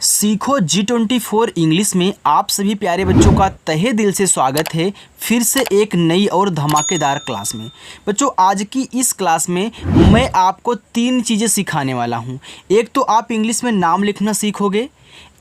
सीखो G24 English में आप सभी प्यारे बच्चों का तहे दिल से स्वागत है फिर से एक नई और धमाकेदार क्लास में। बच्चों आज की इस क्लास में मैं आपको 3 चीज़ें सिखाने वाला हूं। एक तो आप इंग्लिश में नाम लिखना सीखोगे,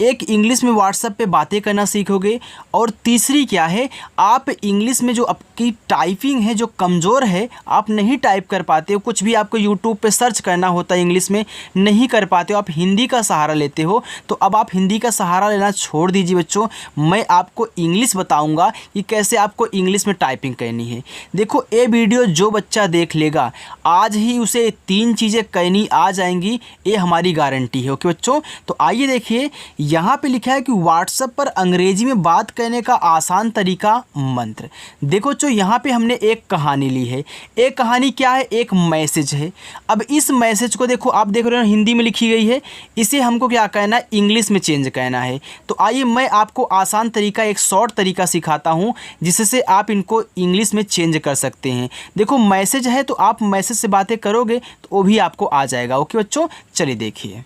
एक इंग्लिश में व्हाट्सएप पे बातें करना सीखोगे और तीसरी क्या है, आप इंग्लिश में जो आपकी टाइपिंग है जो कमज़ोर है, आप नहीं टाइप कर पाते हो, कुछ भी आपको यूट्यूब पे सर्च करना होता है इंग्लिश में नहीं कर पाते हो, आप हिंदी का सहारा लेते हो, तो अब आप हिंदी का सहारा लेना छोड़ दीजिए बच्चों। मैं आपको इंग्लिश बताऊंगा कि कैसे आपको इंग्लिश में टाइपिंग करनी है। देखो ये वीडियो जो बच्चा देख लेगा आज ही उसे 3 चीज़ें करनी आ जाएंगी, ये हमारी गारंटी है। ओके बच्चों, तो आइए देखिए यहाँ पे लिखा है कि व्हाट्सएप पर अंग्रेजी में बात करने का आसान तरीका मंत्र। देखो जो यहाँ पे हमने एक कहानी ली है, एक कहानी क्या है, एक मैसेज है। अब इस मैसेज को देखो, आप देख रहे हो हिंदी में लिखी गई है, इसे हमको क्या करना है, इंग्लिश में चेंज करना है। तो आइए मैं आपको आसान तरीका, एक शॉर्ट तरीका सिखाता हूँ जिससे आप इनको इंग्लिश में चेंज कर सकते हैं। देखो मैसेज है तो आप मैसेज से बातें करोगे तो वो भी आपको आ जाएगा। ओके बच्चों, चलिए देखिए।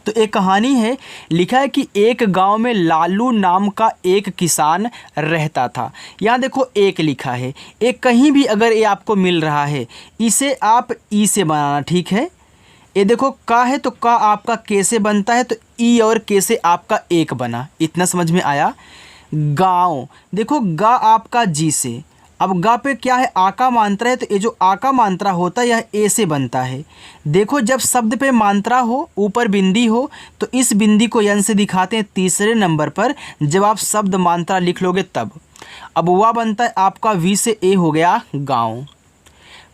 तो एक कहानी है, लिखा है कि एक गांव में लालू नाम का एक किसान रहता था। यहाँ देखो एक लिखा है, एक कहीं भी अगर ये आपको मिल रहा है इसे आप ई से बनाना, ठीक है। ये देखो का है तो का आपका कैसे बनता है, तो ई और कैसे आपका एक बना, इतना समझ में आया। गांव देखो गा आपका जी से, अब गा पे क्या है, आ का मात्रा है, तो ये जो आ का मात्रा होता है यह ए से बनता है। देखो जब शब्द पे मात्रा हो, ऊपर बिंदी हो, तो इस बिंदी को यन से दिखाते हैं तीसरे नंबर पर, जब आप शब्द मात्रा लिख लोगे तब। अब वह बनता है आपका वी से ए हो गया गाँव।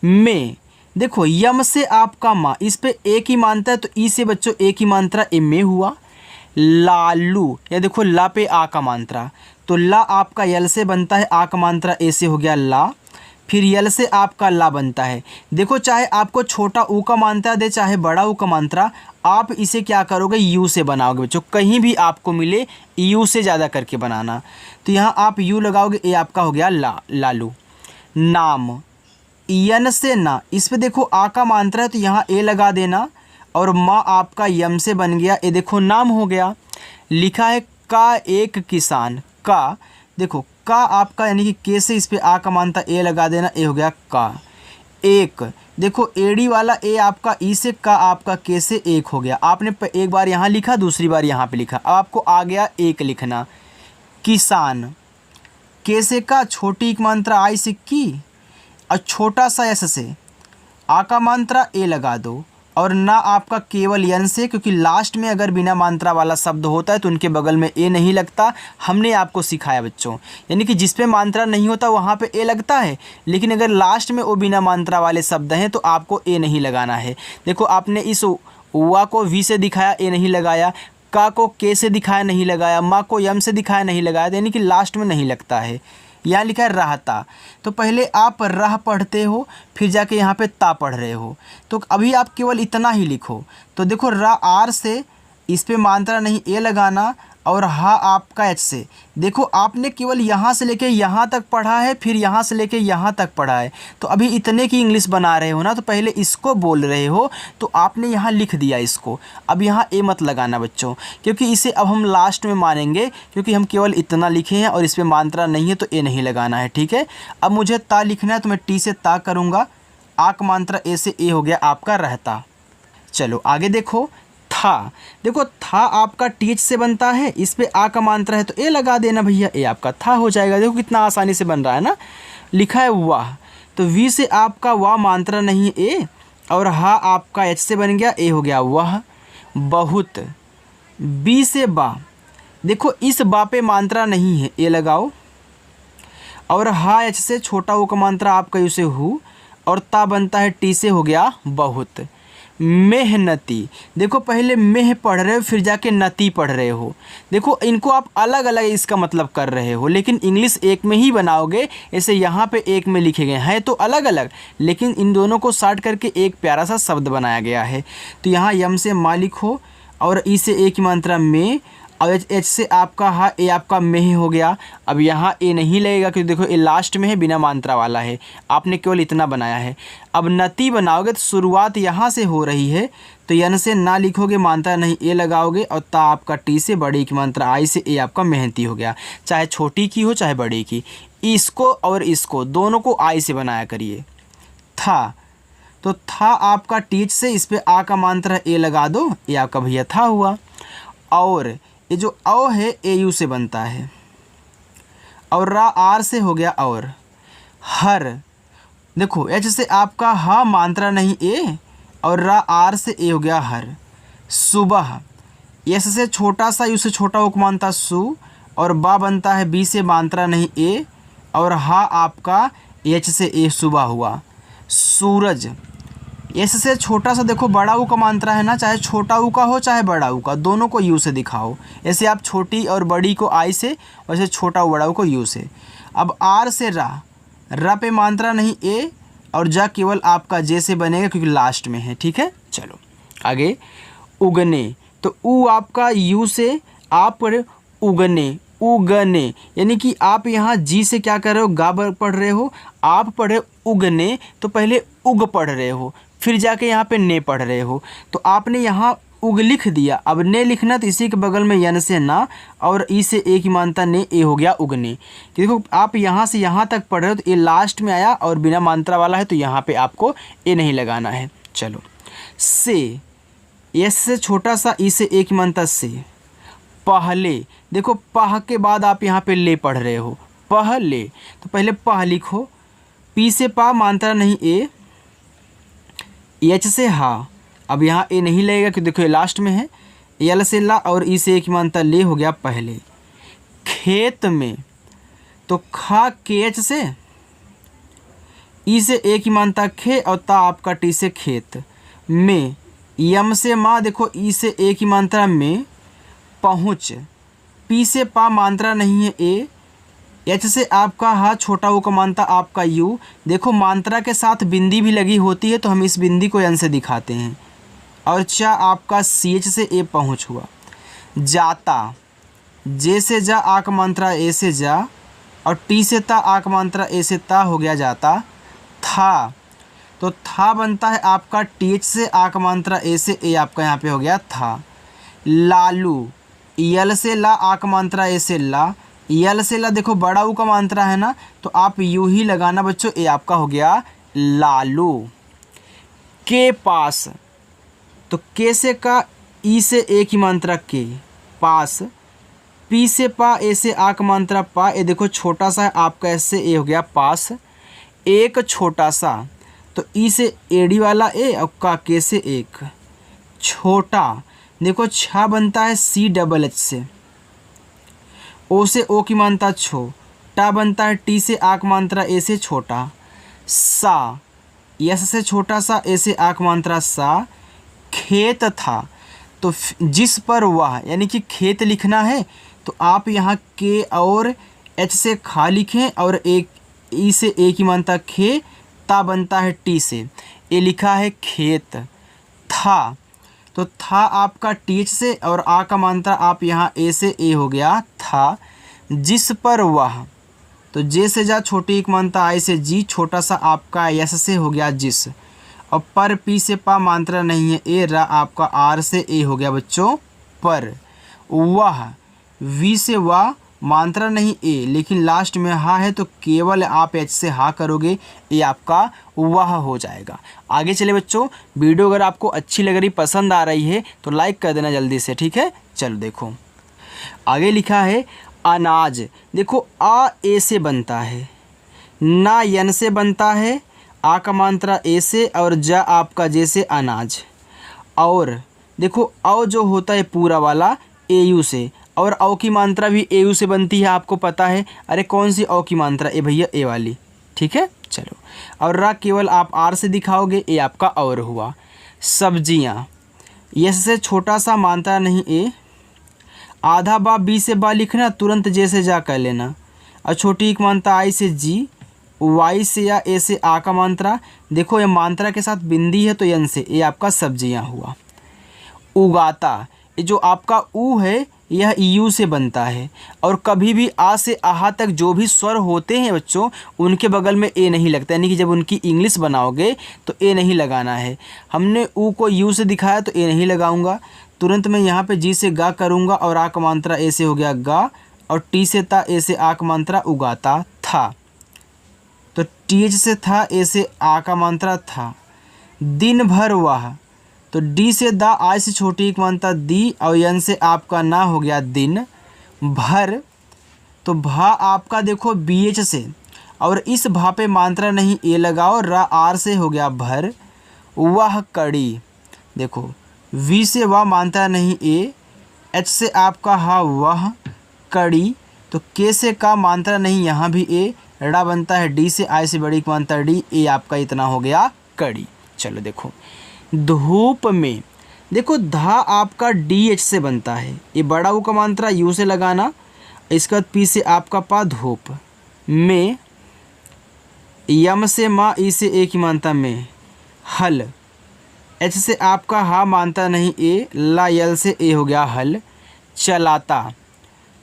में देखो यम से आपका माँ, इस पे एक ही मात्रा है तो ई से बच्चों एक ही मात्रा ए में हुआ। लालू या देखो ला पे आ का मात्रा, तो ला आपका यल से बनता है, आ का मात्रा ए से हो गया ला, फिर यल से आपका ला बनता है। देखो चाहे आपको छोटा ऊ का मात्रा दे चाहे बड़ा ऊ का मात्रा, आप इसे क्या करोगे, यू से बनाओगे बच्चों। कहीं भी आपको मिले यू से ज़्यादा करके बनाना, तो यहाँ आप यू लगाओगे, ए आपका हो गया ला, लालू। नाम यन से ना, इस पे देखो आ का मात्रा है तो यहाँ ए लगा देना, और माँ आपका यम से बन गया, ये देखो नाम हो गया। लिखा है का एक किसान, का देखो का आपका यानी कि के से इस पे आ का मात्रा ए लगा देना, ए हो गया का। एक देखो एडी वाला ए आपका ई से, का आपका के से एक हो गया। आपने एक बार यहाँ लिखा, दूसरी बार यहाँ पे लिखा, अब आपको आ गया एक लिखना। किसान के से का, छोटी एक मात्रा आई से की, और छोटा सा एस से आ का मात्रा ए लगा दो, और ना आपका केवल यन से, क्योंकि लास्ट में अगर बिना मात्रा वाला शब्द होता है तो उनके बगल में ए नहीं लगता। हमने आपको सिखाया बच्चों, यानी कि जिस पे मात्रा नहीं होता वहाँ पे ए लगता है, लेकिन अगर लास्ट में वो बिना मात्रा वाले शब्द हैं तो आपको ए नहीं लगाना है। देखो आपने इस वा को वी से दिखाया, ए नहीं लगाया, का को के से दिखाया नहीं लगाया, माँ को यम से दिखाया नहीं लगाया, यानी कि लास्ट में नहीं लगता है। यहाँ लिखा है रहता, तो पहले आप रह पढ़ते हो फिर जाके यहाँ पे ता पढ़ रहे हो, तो अभी आप केवल इतना ही लिखो। तो देखो रा आर से, इस पे मात्रा नहीं ए लगाना, और हा आपका एच से। देखो आपने केवल यहाँ से लेके यहाँ तक पढ़ा है, फिर यहाँ से लेके यहाँ तक पढ़ा है, तो अभी इतने की इंग्लिश बना रहे हो ना, तो पहले इसको बोल रहे हो तो आपने यहाँ लिख दिया इसको। अब यहाँ ए मत लगाना बच्चों, क्योंकि इसे अब हम लास्ट में मानेंगे, क्योंकि हम केवल इतना लिखे हैं और इस पर मात्रा नहीं है, तो ए नहीं लगाना है, ठीक है। अब मुझे ता लिखना है तो मैं टी से ता करूँगा, आक मात्रा ए से ए हो गया आपका रहता। चलो आगे देखो, था देखो था आपका टीच से बनता है, इस पे आ का मात्रा है तो ए लगा देना भैया, ए आपका था हो जाएगा। देखो कितना आसानी से बन रहा है ना। लिखा है वाह, तो वी से आपका वाह मात्रा नहीं है ए, और हा आपका एच से बन गया, ए हो गया वाह। बहुत बी से बा, देखो इस बा पे मात्रा नहीं है, ए लगाओ, और हा एच से छोटा ओ का मात्रा आपका यू से हु, और ता बनता है टी से हो गया बहुत। मेहनती देखो पहले मेह पढ़ रहे हो फिर जाके नती पढ़ रहे हो, देखो इनको आप अलग अलग इसका मतलब कर रहे हो, लेकिन इंग्लिश एक में ही बनाओगे। ऐसे यहाँ पे एक में लिखे गए हैं तो अलग अलग, लेकिन इन दोनों को साट करके एक प्यारा सा शब्द बनाया गया है। तो यहाँ यम से मा लिखो, और ई से एक ही मात्रा में, और एच से आपका हा, ए आपका में हो गया। अब यहाँ ए नहीं लगेगा क्योंकि देखो ए लास्ट में है, बिना मात्रा वाला है, आपने केवल इतना बनाया है। अब नती बनाओगे तो शुरुआत यहाँ से हो रही है, तो यन से ना लिखोगे, मात्रा नहीं ए लगाओगे, और ता आपका टी से, बड़ी की मात्रा आई से, ए आपका मेहनती हो गया, चाहे छोटी की हो चाहे बड़ी की। इसको और इसको दोनों को आई से बनाया करिए। था, तो था आपका टीच से, इस पे आ का मात्रा ए लगा दो, ये आपका भैया था हुआ। और ये जो औ है ए यू से बनता है, और रा आर से हो गया और। हर, देखो एच से आपका हा मात्रा नहीं ए, और रा आर से ए हो गया हर। सुबह, यस से छोटा सा, यू से छोटा उक मानता सु, और बा बनता है बी से मात्रा नहीं ए, और हा आपका एच से ए सुबह हुआ। सूरज, एस से छोटा सा, देखो बड़ा ऊ का मात्रा है ना, चाहे छोटा ऊ का हो चाहे बड़ा ऊ का, दोनों को यू से दिखाओ। ऐसे आप छोटी और बड़ी को आई से, वैसे छोटा ऊ बड़ा ऊ को यू से। अब आर से रा, रा पे मात्रा नहीं ए, और जा केवल आपका जे से बनेगा क्योंकि लास्ट में है। ठीक है, चलो आगे। उगने, तो ऊ आपका यू से, आप पढ़े उगने, उगने, यानी कि आप यहाँ जी से क्या कर रहे हो, गा पढ़ रहे हो, आप पढ़े उगने तो पहले उग पढ़ रहे हो, फिर जाके यहाँ पे ने पढ़ रहे हो, तो आपने यहाँ उग लिख दिया। अब ने लिखना तो इसी के बगल में यन से ना, और ई से ए की मात्रा ने, ए हो गया उगने। देखो आप यहाँ से यहाँ तक पढ़ रहे हो तो ए लास्ट में आया और बिना मात्रा वाला है, तो यहाँ पे आपको ए नहीं लगाना है। चलो, से, एस से छोटा सा, ई से ए की मात्रा से। पहले, देखो पह के बाद आप यहाँ पे ले पढ़ रहे हो, पहले, तो पहले पह लिखो, पी से पा मात्रा नहीं ए, एच से हा, अब यहाँ ए नहीं लगेगा क्योंकि देखो ये लास्ट में है। यल से ला, और ई से ए की मात्रा ले हो गया पहले। खेत में, तो खा के एच से, ई से ए की मात्रा खे, और ता आपका टी से खेत। में, यम से माँ, देखो ई से ए की मात्रा में। पहुँच, पी से पा मात्रा नहीं है ए, एच से आपका हा, छोटा ऊ का मात्रा आपका यू। देखो मात्रा के साथ बिंदी भी लगी होती है, तो हम इस बिंदी को एन से दिखाते हैं। और चा आपका सी एच से ए पहुँच हुआ। जाता, जे से जा, आ का मात्रा ए से जा, और टी से ता, आ का मात्रा ए से ता हो गया जाता। था, तो था बनता है आपका टी एच से, आ का मात्रा ए से, ए आपका यहाँ पे हो गया था। लालू, यल से ला, आ का मात्रा ए से ला, यल से ला, देखो बड़ा ऊ का मात्रा है ना, तो आप यू ही लगाना बच्चों, ए आपका हो गया लालू। के पास, तो के से का, ई से ए की मात्रा के, पास। पी से पा, ए से आ का मात्रा पा, ए देखो छोटा सा है आपका, ऐसे ए हो गया पास। एक छोटा सा, तो ई से एडी वाला ए, और का के से एक। छोटा, देखो छा बनता है सी डबल एच से, ओ से ओ की मात्रा छो, टा बनता है टी से आ की मात्रा ए से छोटा। सा, यस से छोटा सा, ए से आ की मात्रा सा। खेत था, तो जिस पर वह, यानी कि खेत लिखना है, तो आप यहाँ के और एच से खा लिखें, और एक ई से ए की मात्रा खे, ता बनता है टी से, ए लिखा है खेत। था, तो था आपका टी से, और आ का मात्रा आप यहाँ ए से, ए हो गया था। जिस पर वह, तो जे से जा, छोटी एक मात्रा आई से जी, छोटा सा आपका यस से हो गया जिस। और पर, पी से पा मात्रा नहीं है ए, रा आपका आर से ए हो गया बच्चों पर। वह, वी से वाह मात्रा नहीं ए, लेकिन लास्ट में हा है, तो केवल आप एच से हा करोगे, ये आपका वह हो जाएगा। आगे चले बच्चों, वीडियो अगर आपको अच्छी लग रही, पसंद आ रही है, तो लाइक कर देना जल्दी से। ठीक है, चलो देखो आगे लिखा है अनाज। देखो आ ए से बनता है, ना यन से बनता है, आ का मात्रा ए से, और जा आपका जे से अनाज। और देखो औ जो होता है पूरा वाला ए यू से, और औ की मात्रा भी ए यू से बनती है, आपको पता है। अरे कौन सी औ की मात्रा, ए भैया ए वाली। ठीक है, चलो। और रा केवल आप आर से दिखाओगे, ए आपका और हुआ। सब्जियाँ, यस से छोटा सा मात्रा नहीं ए, आधा बा बी से बा लिखना, तुरंत जे से जा कर लेना। और छोटी एक मात्रा आई से जी, वाई से या ए से आ का मात्रा, देखो ये मात्रा के साथ बिंदी है तो यन से, ए आपका सब्जियां हुआ। उगाता, जो आपका ऊ है यह यू से बनता है, और कभी भी आ से आहा तक जो भी स्वर होते हैं बच्चों उनके बगल में ए नहीं लगता, यानी कि जब उनकी इंग्लिश बनाओगे तो ए नहीं लगाना है। हमने ऊ को यू से दिखाया तो ए नहीं लगाऊंगा, तुरंत मैं यहाँ पे जी से गा करूँगा और आ का मात्रा ए से हो गया गा, और टी से ता ए से आ का मात्रा उगाता था, तो टी एच से था ए से आ का मात्रा था। दिन भर वह, तो डी से दा आई से छोटी एक मात्रा दी, और यन से आपका ना हो गया दिन भर, तो भा आपका देखो बी एच से, और इस भा पे मात्रा नहीं ए लगाओ, रा आर से हो गया भर। वह कड़ी, देखो वी से वाह मात्रा नहीं ए, एच से आपका हा वह कड़ी, तो के से का मात्रा नहीं यहाँ भी ए, ड़ा बनता है डी से, आई से बड़ी की मात्रा डी, ए आपका इतना हो गया कड़ी। चलो देखो धूप में, देखो धा आपका डी एच से बनता है, ये बड़ा ऊ का मात्रा यू से लगाना, इसके बाद पी से आपका पा धूप में, यम से माँ ई से ए की मात्रा में हल, एच से आपका हा मानता नहीं ए, ला यल से ए हो गया हल चलाता,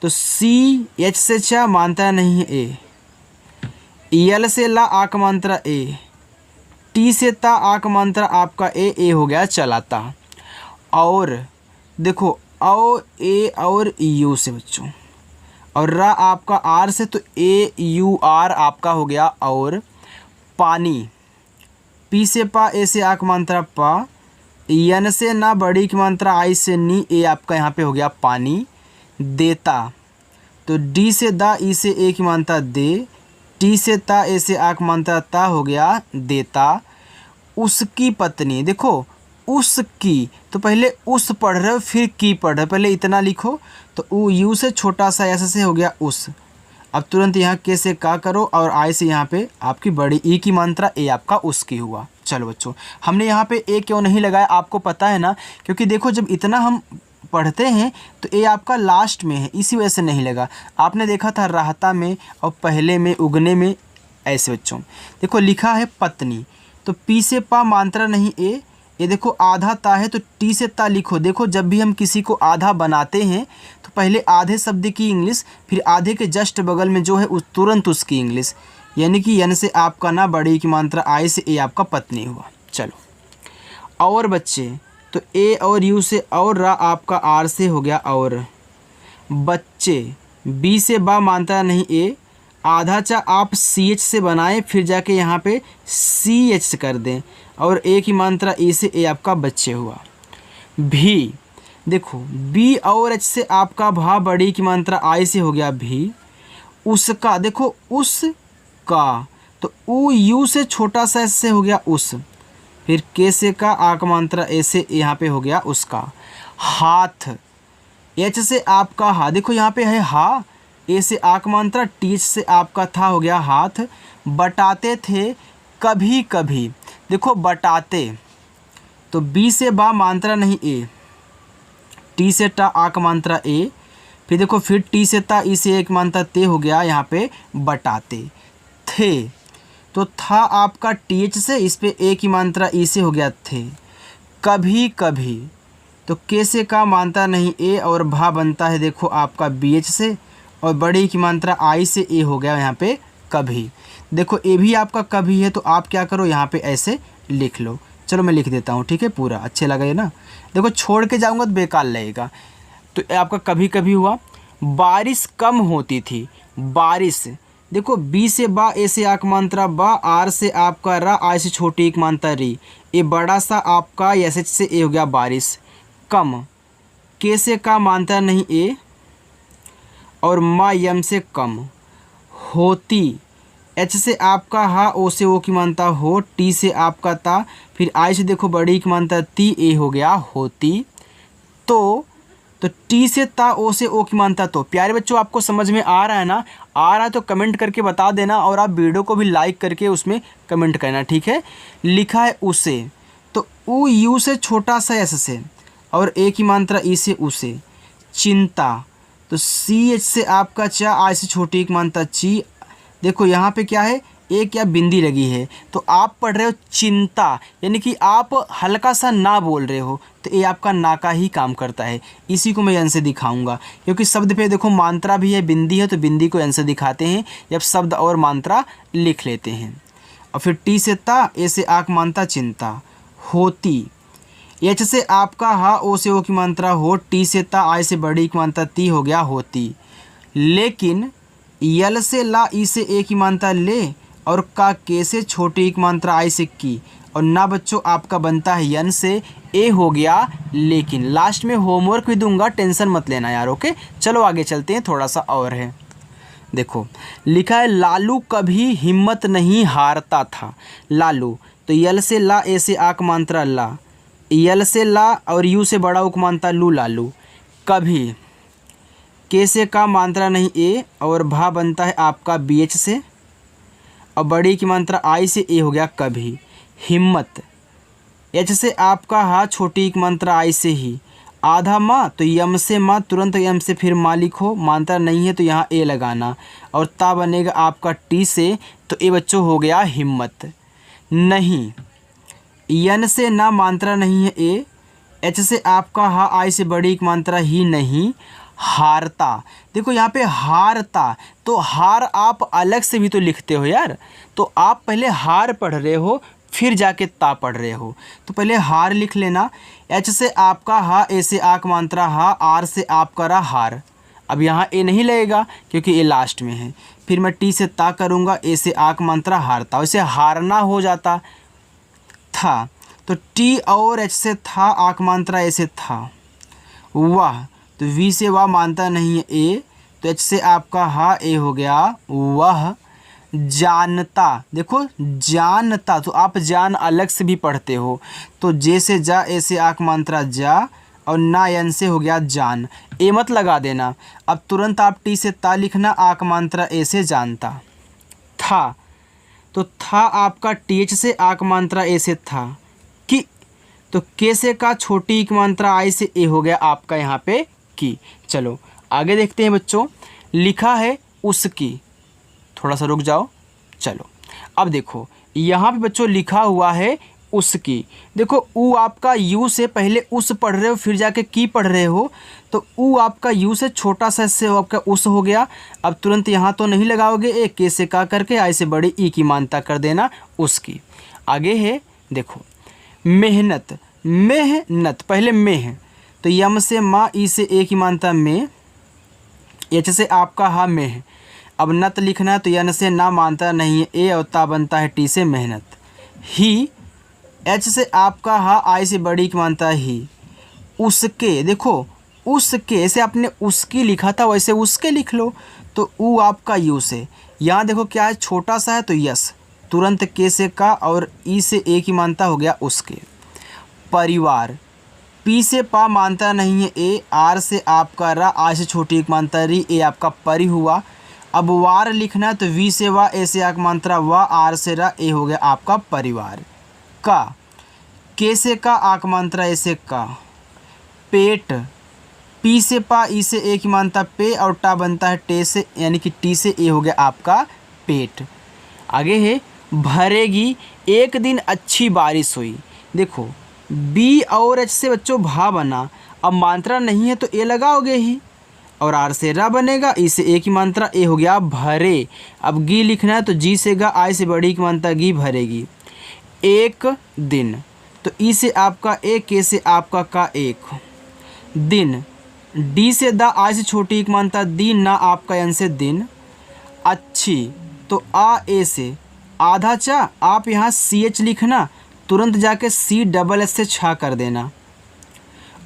तो सी एच से चा मानता नहीं ए, यल से ला आक मात्रा ए, टी से ता आक मात्रा आपका ए हो गया चलाता। और देखो औ ए और यू से बच्चों, और रा आपका आर से, तो ए यू आर आपका हो गया और पानी, पी से पा ए से आक मात्रा पा, यन से ना बड़ी की मात्रा आई से नी, ए आपका यहाँ पे हो गया पानी देता, तो डी से दा ई से ए की मात्रा दे, टी से ता ए से आक मात्रा ता हो गया देता। उसकी पत्नी, देखो उसकी, तो पहले उस पढ़ रहे हो फिर की पढ़ रहे हो, पहले इतना लिखो, तो ऊ यू से छोटा सा ऐसे से हो गया उस, अब तुरंत यहाँ के से का करो, और आई से यहाँ पे आपकी बड़ी ई की मात्रा ए आपका उसकी हुआ। चलो बच्चों हमने यहाँ पे ए क्यों नहीं लगाया आपको पता है ना, क्योंकि देखो जब इतना हम पढ़ते हैं तो ए आपका लास्ट में है, इसी वजह से नहीं लगा। आपने देखा था राहता में और पहले में उगने में, ऐसे बच्चों देखो लिखा है पत्नी, तो पी से पा मात्रा नहीं ए, ये देखो आधा ता है तो टी से ता लिखो। देखो जब भी हम किसी को आधा बनाते हैं तो पहले आधे शब्द की इंग्लिश, फिर आधे के जस्ट बगल में जो है उस तुरंत उसकी इंग्लिश, यानी कि यन से आपका ना बड़ी की मात्रा आई से ए आपका पत्नी हुआ। चलो और बच्चे, तो ए और यू से, और रा आपका आर से हो गया और बच्चे, बी से बा मात्रा नहीं ए, आधा चा आप सी एच से बनाएं, फिर जाके यहाँ पे सी एच से कर दें, और ए की मात्रा ए से ए आपका बच्चे हुआ। भी, देखो बी और एच से आपका भा बड़ी की मात्रा आई से हो गया भी। उसका, देखो उसका, तो ऊ यू से छोटा सा एस से हो गया उस, फिर के से का आ का मात्रा ए से यहाँ पे हो गया उसका। हाथ, एच से आपका हा, देखो यहाँ पे है हा, ए से आ का मात्रा, टी एच से आपका था हो गया हाथ। बटाते थे कभी कभी, देखो बटाते, तो बी से बा मात्रा नहीं ए, टी से टा आ का मात्रा ए, फिर देखो फिर टी से ता ई से एक मात्रा ते हो गया यहाँ पे बटाते थे, तो था आपका टी एच से, इस पे ए की मात्रा ई से हो गया थे। कभी कभी, तो के से का मात्रा नहीं ए, और भा बनता है देखो आपका बी एच से, और बड़ी की मात्रा आई से ए हो गया यहाँ पे कभी। देखो ए भी आपका कभी है, तो आप क्या करो यहाँ पे ऐसे लिख लो। चलो मैं लिख देता हूँ, ठीक है, पूरा अच्छे लगा ये ना। देखो छोड़ के जाऊँगा तो बेकार लगेगा, तो आपका कभी कभी हुआ। बारिश कम होती थी, बारिश, देखो बी से बा ए से आक मात्रा बा, आर से आपका रा, आई से छोटी एक मात्रा री, ए बड़ा सा आपका एस एच से ए हो गया बारिश। कम, के से का मात्रा नहीं ए, और मा यम से कम। होती, एच से आपका हा, ओ से ओ की मात्रा हो, टी से आपका ता, फिर आई से देखो बड़ी की मात्रा ती, ए हो गया होती। तो टी से ता, ओ से ओ की मात्रा तो। प्यारे बच्चों आपको समझ में आ रहा है ना? आ रहा है तो कमेंट करके बता देना, और आप वीडियो को भी लाइक करके उसमें कमेंट करना, ठीक है। लिखा है उसे, तो ऊ यू से छोटा सा एस से, और ए की मात्रा ई से उसे। चिंता, तो सी एच से आपका चा, आई से छोटी एक मात्रा ची। देखो यहाँ पे क्या है, एक या बिंदी लगी है तो आप पढ़ रहे हो चिंता, यानी कि आप हल्का सा ना बोल रहे हो, तो ये आपका ना का ही काम करता है। इसी को मैं यन से दिखाऊंगा, क्योंकि शब्द पे देखो मात्रा भी है, बिंदी है, तो बिंदी को यन से दिखाते हैं जब शब्द और मात्रा लिख लेते हैं। और फिर टी से ता, ए से आँख मानता चिंता होती, एच से आपका हा, ओ से ओ की मात्रा हो, टी से ता, आई से बड़ी की मात्रा ती हो गया होती। लेकिन यल से ला, ई से ए की मात्रा ले, और का के से छोटी की मात्रा आई से की, और ना बच्चों आपका बनता है यन से ए हो गया लेकिन। लास्ट में होमवर्क भी दूंगा, टेंशन मत लेना यार, ओके। चलो आगे चलते हैं, थोड़ा सा और है। देखो लिखा है लालू कभी हिम्मत नहीं हारता था। लालू, तो यल से ला, ए से आक मात्रा ला, यल से ला और यू से बड़ा उक मात्रा लू, लालू। कभी, के से का मात्रा नहीं ए, और भा बनता है आपका बी एच से, और बड़ी की मात्रा आई से ए हो गया कभी। हिम्मत, एच से आपका हा, छोटी की मात्रा आई से ही। आधा माँ, तो यम से माँ, तुरंत यम से फिर माँ लिखो, मात्रा नहीं है तो यहाँ ए लगाना, और ता बनेगा आपका टी से, तो ए बच्चों हो गया हिम्मत। नहीं, यन से ना मात्रा नहीं है ए, एच से आपका हा, आई से बड़ी की मात्रा ही नहीं। हारता, देखो यहाँ पे हारता, तो हार आप अलग से भी तो लिखते हो यार, तो आप पहले हार पढ़ रहे हो फिर जाके ता पढ़ रहे हो, तो पहले हार लिख लेना। एच से आपका हा, ए से आक मात्रा हा, आर से आपका रहा हार। अब यहाँ ए नहीं लगेगा क्योंकि ए लास्ट में है। फिर मैं टी से ता करूँगा, ए से आक मात्रा हारता, वैसे हारना हो जाता था, तो टी और एच से था, आक मात्रा ए से था। वाह, तो वी से वाह मानता नहीं है ए, तो एच से आपका हा, ए हो गया वह। जानता, देखो जानता, तो आप जान अलग से भी पढ़ते हो, तो जे से जा, ए से आक मात्रा जा, और ना यन से हो गया जान। ए मत लगा देना, अब तुरंत आप टी से ता लिखना, आक मात्रा ए से जानता। था, तो था आपका टी एच से आक मात्रा ए से था। कि, तो के से का छोटी की मात्रा आई से ए हो गया आपका यहाँ पे की। चलो आगे देखते हैं बच्चों। लिखा है उसकी, थोड़ा सा रुक जाओ। चलो अब देखो यहाँ पे बच्चों लिखा हुआ है उसकी। देखो ऊ आपका यू से पहले उस पढ़ रहे हो फिर जाके की पढ़ रहे हो, तो ऊ आपका यू से छोटा सा से आपका उस हो गया। अब तुरंत यहाँ तो नहीं लगाओगे, ए के से का करके आई से बड़ी ई की मानता कर देना उसकी। आगे है देखो मेहनत, मेहनत पहले मेह, तो यम से माँ, ई से ए की मानता में, एच से आपका हा मेह। अब नत लिखना है तो यन से ना मानता नहीं है ए, और ता बनता है टी से मेहनत। ही, एच से आपका हा, आई से बड़ी की मानता ही। उसके, देखो उसके से आपने उसकी लिखा था वैसे उसके लिख लो, तो ऊ आपका यू से। यहाँ देखो क्या है, छोटा सा है तो यस, तुरंत के से का और ई से ए की मानता हो गया उसके। परिवार, पी से पा मानता नहीं है ए, आर से आपका रा, आई से छोटी एक मानता री, ए आपका परि हुआ। अब वार लिखना है तो वी से वा, ए से आक मात्रा वा, आर से रा, ए हो गया आपका परिवार। का, के से का आक मात्रा ए से का। पेट, पी से पा, ई से ए की मानता पे, और टा बनता है टे से, यानी कि टी से ए हो गया आपका पेट। आगे है भरेगी, एक दिन अच्छी बारिश हुई। देखो बी और एच से बच्चों भा बना, अब मात्रा नहीं है तो ए लगाओगे ही, और आर से रा बनेगा, ई से ए की मात्रा ए हो गया भरे। अब गी लिखना है तो जी से गा, आई से बड़ी की मात्रा गी भरेगी। एक दिन, तो ई से आपका ए, के से आपका का एक दिन। डी से दा, आई से छोटी एक मानता दी, ना आपका एन से दिन। अच्छी, तो आ ए से आधा चा, आप यहाँ सी एच लिखना, तुरंत जाके सी डबल एस से छा कर देना,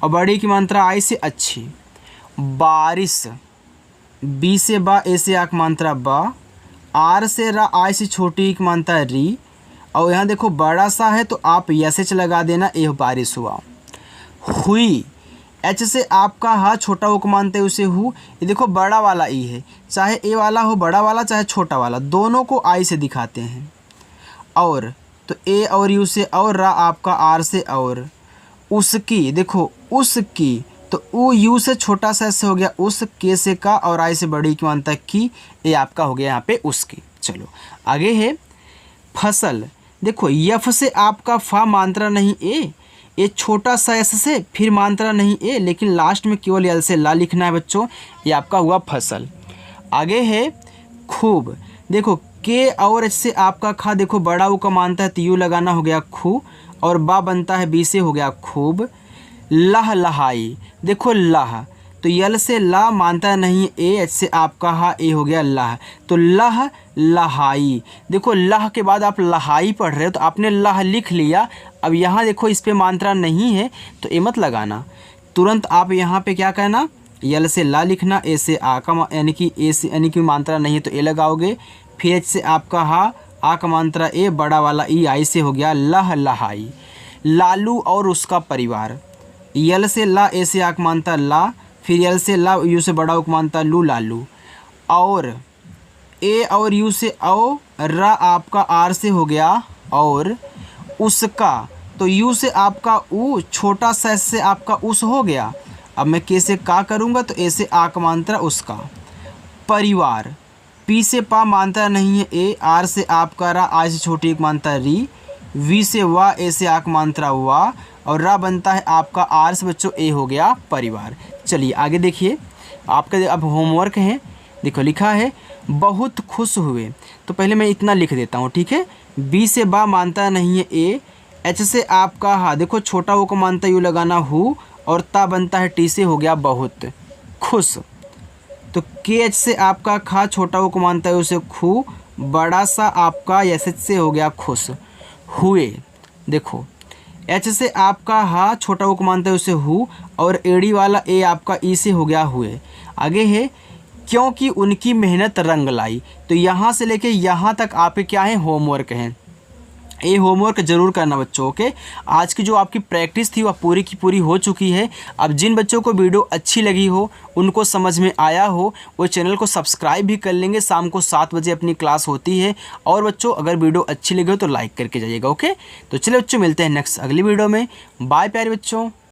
और बड़ी की मात्रा आई से अच्छी। बारिश, बी से बा, ए से आक मात्रा बा, आर से रा, आई से छोटी एक मात्रा री, और यहाँ देखो बड़ा सा है तो आप यस एच लगा देना, ए बारिश हुआ। हुई, एच से आपका हा, छोटा वो को मानते उसे हु, ये देखो बड़ा वाला ई है, चाहे ए वाला हो बड़ा वाला चाहे छोटा वाला, दोनों को आई से दिखाते हैं। और, तो ए और यू से और, रा आपका आर से और। उसकी, देखो उसकी, तो ऊ यू से छोटा सा ऐसे हो गया उस, के से का और आई से बड़ी की मानता की, ए आपका हो गया यहाँ पे उसकी। चलो आगे है फसल, देखो यफ से आपका फा मात्रा नहीं ए छोटा सा एस से फिर मात्रा नहीं ए, लेकिन लास्ट में केवल यल से ला लिखना है बच्चों। ये आपका हुआ फसल। आगे है खूब, देखो के और एच से आपका खा, देखो बड़ा ऊ का मानता है तो यू लगाना, हो गया खू, और बा बनता है बी से, हो गया खूब। लह लहाई, देखो लह तो यल से ला मानता नहीं ए, एच से आपका हा ए, हो गया लह, तो लह लहाई। देखो लह के बाद आप लहाई पढ़ रहे हो तो आपने लह लिख लिया। अब यहाँ देखो इस पे मात्रा नहीं है तो ए मत लगाना, तुरंत आप यहाँ पे क्या कहना, यल से ला लिखना, ए से आ का यानी कि ए से यानी कि मात्रा नहीं है तो ए लगाओगे, फिर एच से आपका हा, आ का मात्रा ए, बड़ा वाला ई, आई से, हो गया लह लहाई। लालू और उसका परिवार, यल से ला, ए से आ का मात्रा ला, फिर यल से ला, यू से बड़ा उक मानता लू, लालू। और ए और यू से औ, रा आपका आर से, हो गया और। उसका, तो यू से आपका ऊ, छोटा सा एस से आपका उस, हो गया। अब मैं के से का करूँगा तो ए से आ का मात्रा उसका। परिवार, पी से पा मात्रा नहीं है ए, आर से आपका रा, आई से छोटी एक मात्रा री, वी से वा, ए से आ का मात्रा वा, और रा बनता है आपका आर से बच्चों ए, हो गया परिवार। चलिए आगे देखिए, आपका अब होमवर्क है, देखो लिखा है बहुत खुश हुए, तो पहले मैं इतना लिख देता हूँ, ठीक है। बी से बा मानता नहीं है ए, एच से आपका हा, देखो छोटा ओ को मानता यू लगाना हु, और ता बनता है टी से, हो गया बहुत खुश। तो के एच से आपका खा, छोटा ओ को मानता है उसे खू, बड़ा सा आपका एस एच से, हो गया खुश। हुए, देखो एच से आपका हा, छोटा ओ को मानता है उसे हु, और एड़ी वाला ए आपका ई से, हो गया हुए। आगे है क्योंकि उनकी मेहनत रंग लाई, तो यहाँ से लेके यहाँ तक आपके क्या है, होमवर्क हैं। ये होमवर्क ज़रूर करना बच्चों, ओके। आज की जो आपकी प्रैक्टिस थी वह पूरी की पूरी हो चुकी है। अब जिन बच्चों को वीडियो अच्छी लगी हो, उनको समझ में आया हो, वो चैनल को सब्सक्राइब भी कर लेंगे। शाम को 7 बजे अपनी क्लास होती है। और बच्चों अगर वीडियो अच्छी लगी हो तो लाइक करके जाइएगा, ओके। तो चलिए बच्चों मिलते हैं नेक्स्ट अगली वीडियो में। बाय प्यारे बच्चों।